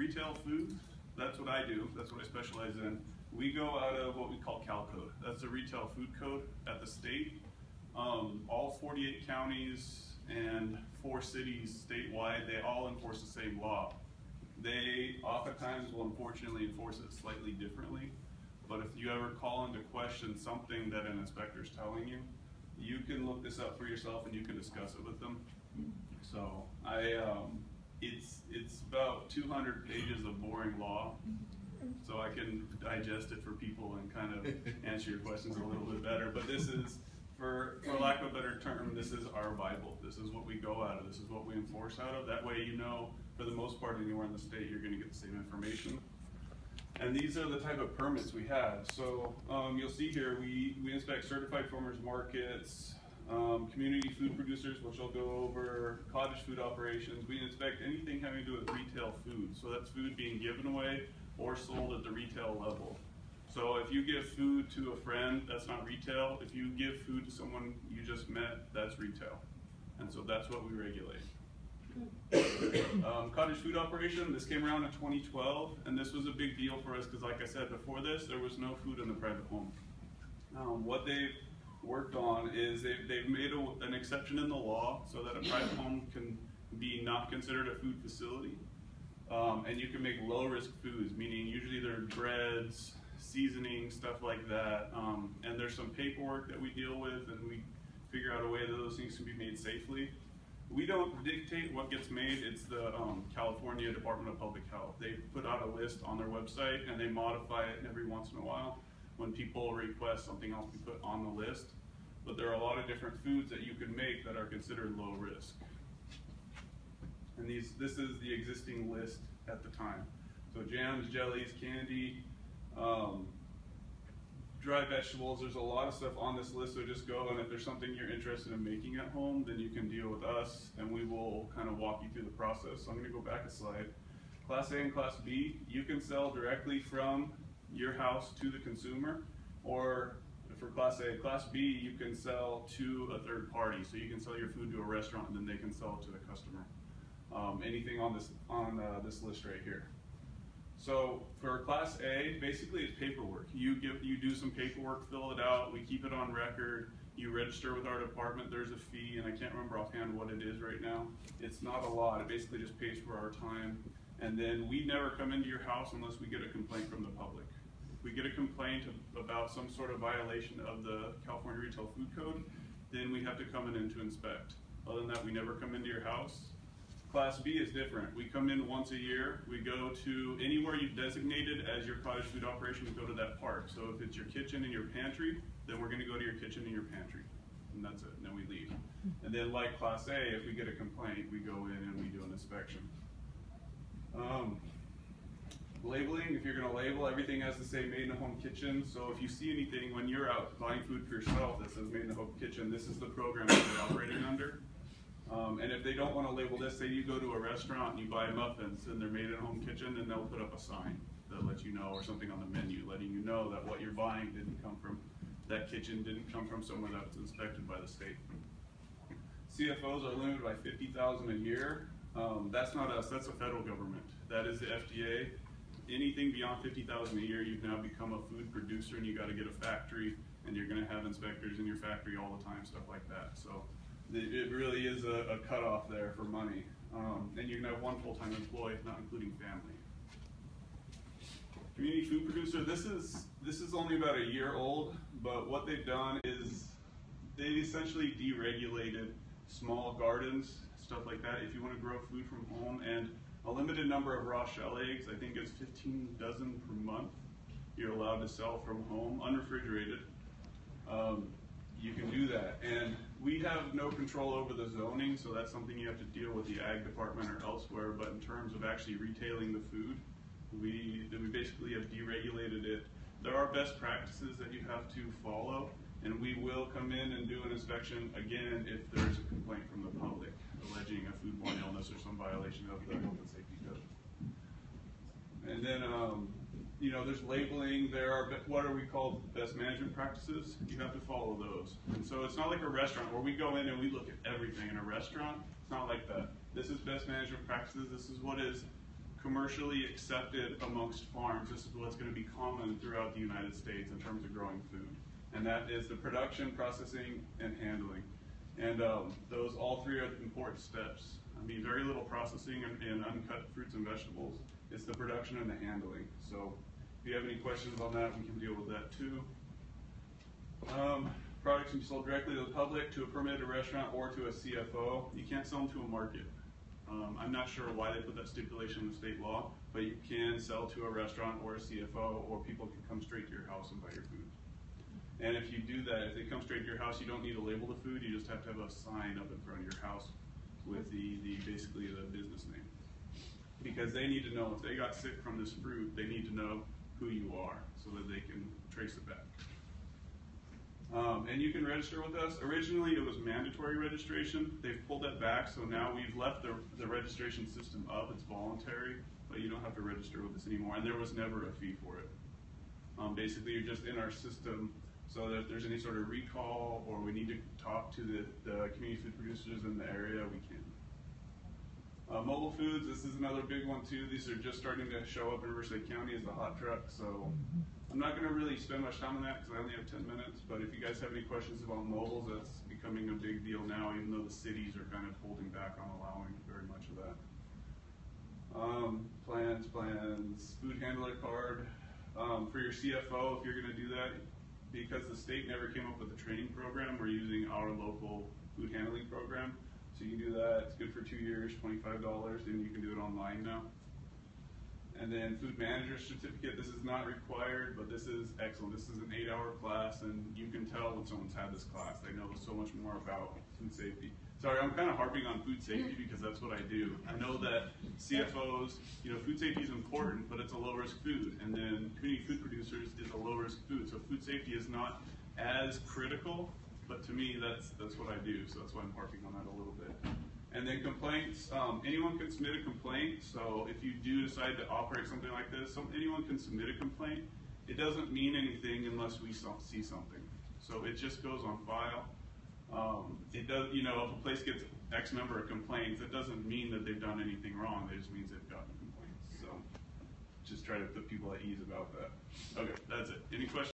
retail food, that's what I do, that's what I specialize in. We go out of what we call CalCode. That's the retail food code at the state. All 48 counties and 4 cities statewide, they all enforce the same law. They oftentimes will unfortunately enforce it slightly differently, but if you ever call into question something that an inspector is telling you, you can look this up for yourself and you can discuss it with them. So it's about 200 pages of boring law, so I can digest it for people and kind of answer your questions a little bit better. But this is, for lack of a better term, this is our Bible. This is what we go out of. This is what we enforce out of. That way, you know, for the most part, anywhere in the state, you're going to get the same information. And these are the type of permits we have. So you'll see here, we inspect certified farmers markets, community food producers, which I'll go over, cottage food operations. We inspect anything having to do with retail food. So that's food being given away or sold at the retail level. So if you give food to a friend, that's not retail. If you give food to someone you just met, that's retail. And so that's what we regulate. Cottage food operation, this came around in 2012, and this was a big deal for us because, like I said before this, there was no food in the private home. What they've worked on is they've made an exception in the law so that a private home can be not considered a food facility, and you can make low-risk foods, meaning usually they're breads, seasoning, stuff like that, and there's some paperwork that we deal with, and we figure out a way that those things can be made safely. We don't dictate what gets made. It's the California Department of Public Health. They put out a list on their website and they modify it every once in a while when people request something else be put on the list. But there are a lot of different foods that you can make that are considered low risk. And this is the existing list at the time. So jams, jellies, candy, dry vegetables, there's a lot of stuff on this list, so just go, and if there's something you're interested in making at home, then you can deal with us, and we will kind of walk you through the process. So I'm going to go back a slide. Class A and Class B, you can sell directly from your house to the consumer, or for Class A. Class B, you can sell to a third party, so you can sell your food to a restaurant, and then they can sell it to the customer. Anything on this list right here. So for Class A, basically it's paperwork. You do some paperwork, fill it out, we keep it on record, you register with our department, there's a fee, and I can't remember offhand what it is right now. It's not a lot, it basically just pays for our time. And then we never come into your house unless we get a complaint from the public. If we get a complaint about some sort of violation of the California Retail Food Code, then we have to come in to inspect. Other than that, we never come into your house. Class B is different. We come in once a year. We go to anywhere you've designated as your cottage food operation, we go to that park. So if it's your kitchen and your pantry, then we're going to go to your kitchen and your pantry. And that's it. And then we leave. And then like Class A, if we get a complaint, we go in and we do an inspection. Labeling, if you're going to label, everything has to say made in a home kitchen. So if you see anything when you're out buying food for yourself that says made in a home kitchen, this is the program that they're operating under. And if they don't want to label this, say you go to a restaurant and you buy muffins and they're made in a home kitchen, then they'll put up a sign that lets you know, or something on the menu letting you know that what you're buying didn't come from, that kitchen didn't come from somewhere that was inspected by the state. CFOs are limited by 50,000 a year. That's not us, that's the federal government. That is the FDA. Anything beyond 50,000 a year, you've now become a food producer and you got to get a factory, and you're going to have inspectors in your factory all the time, stuff like that. So it really is a cutoff there for money. And you can have one full-time employee, not including family. Community food producer, this is only about a year old, but what they've done is they've essentially deregulated small gardens, stuff like that. If you want to grow food from home, and a limited number of raw shell eggs, I think it's 15 dozen per month, you're allowed to sell from home, unrefrigerated. You can do that. And we have no control over the zoning, so that's something you have to deal with the ag department or elsewhere, but in terms of actually retailing the food, we basically have deregulated it. There are best practices that you have to follow, and we will come in and do an inspection again if there's a complaint from the public alleging a foodborne illness or some violation of the health and safety code. And then, you know, there's labeling. There are what are we called best management practices. You have to follow those. And so it's not like a restaurant where we go in and we look at everything in a restaurant. It's not like that. This is best management practices. This is what is commercially accepted amongst farms. This is what's going to be common throughout the United States in terms of growing food. And that is the production, processing, and handling. And those all three are important steps. I mean, very little processing in uncut fruits and vegetables. It's the production and the handling. So if you have any questions on that, we can deal with that too. Products can be sold directly to the public, to a permitted restaurant, or to a CFO. You can't sell them to a market. I'm not sure why they put that stipulation in the state law, but you can sell to a restaurant or a CFO, or people can come straight to your house and buy your food. And if you do that, if they come straight to your house, you don't need to label the food. You just have to have a sign up in front of your house with basically the business name. Because they need to know if they got sick from this fruit, they need to know who you are so that they can trace it back. And you can register with us. Originally, it was mandatory registration. They've pulled that back, so now we've left the registration system up. It's voluntary, but you don't have to register with us anymore. And there was never a fee for it. Basically, you're just in our system, so that if there's any sort of recall or we need to talk to the community food producers in the area, we can. Mobile foods, this is another big one too. These are just starting to show up in Riverside County as a hot truck, so I'm not going to really spend much time on that because I only have 10 minutes, but if you guys have any questions about mobiles, that's becoming a big deal now, even though the cities are kind of holding back on allowing very much of that. Plans, food handler card. For your CFO, if you're going to do that, because the state never came up with a training program, we're using our local food handling program. So you can do that. It's good for 2 years, $25, and you can do it online now. And then food manager certificate. This is not required, but this is excellent. This is an 8-hour class, and you can tell when someone's had this class. They know so much more about food safety. Sorry, I'm kind of harping on food safety because that's what I do. I know that CFOs, food safety is important, but it's a low-risk food. And then community food producers is a low-risk food. So food safety is not as critical, but to me, that's what I do. So that's why I'm harping on that a little bit. And then complaints, anyone can submit a complaint. So if you do decide to operate something like this, anyone can submit a complaint. It doesn't mean anything unless we see something. So it just goes on file. It does, if a place gets X number of complaints, it doesn't mean that they've done anything wrong. It just means they've gotten complaints. So just try to put people at ease about that. Okay, that's it. Any questions?